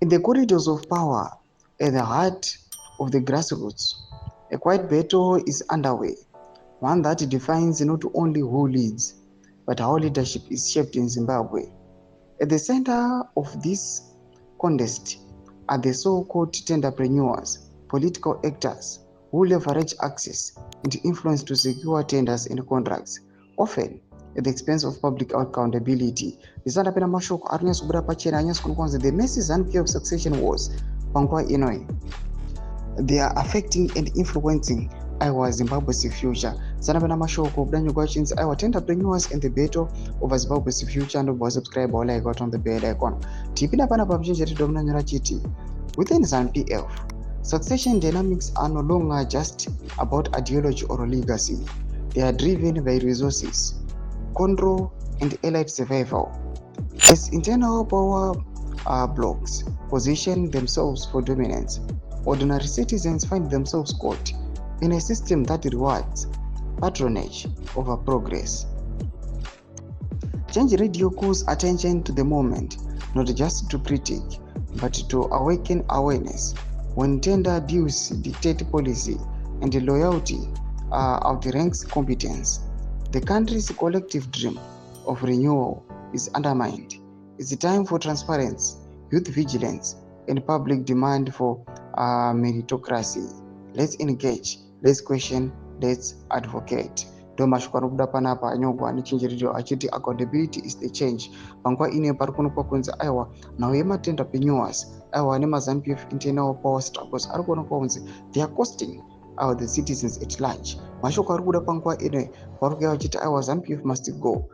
In the corridors of power, at the heart of the grassroots, a quiet battle is underway, one that defines not only who leads, but how leadership is shaped in Zimbabwe. At the center of this contest are the so-called tenderpreneurs, political actors who leverage access and influence to secure tenders and contracts, often at the expense of public accountability. Zvisandapera mashoko ari kunyatsobuda pachena anyatso kunzi the messy ZanuPF succession wars panguva inoi. They are affecting and influencing our Zimbabwe's future. Zandapera mashoko budanyogwa achinzi our tenderpreneurs in the battle over Zimbabwe's future. Ndobva subscribe or like on the bell icon. Tipinda pana pamuchenjeri domnanyora chiti within ZanuPF, succession dynamics are no longer just about ideology or legacy. They are driven by resources, control, and elite survival. As internal power blocks position themselves for dominance, ordinary citizens find themselves caught in a system that rewards patronage over progress. Change Radio calls attention to the moment, not just to critique, but to awaken awareness. When tender deals dictate policy and loyalty outranks competence, the country's collective dream of renewal is undermined. It's time for transparency, youth vigilance, and public demand for meritocracy. Let's engage, let's question, let's advocate. Domashoko anobuda panapa anyogwa nechinjiridzo achiti accountability is the change. Panguva ine pari kuonekwa kunzi aiwa nhau yematendapreneurs aiwa nemaZanuPF internal power struggles ari kuonekwa kunzi they are costing the citizens at large. Mashoko ari kubuda panguva ine pari kuuya vachiti aiwa ZanuPF must go.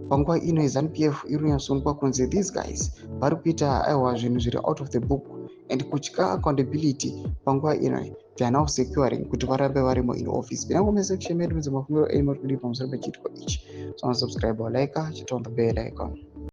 Panguva ino ZanuPF iri kunyatsoonekwa kunzi these guys vari kuita aiwa zvinhu zviri out of the book, and kutya accountability panguva ino they are now securing kuti varambe varimo in office. Pinangome section medu mafungiro eni muri kudipa pamusoro pechitiko ichi. So subscribe or like, hit on the bell icon.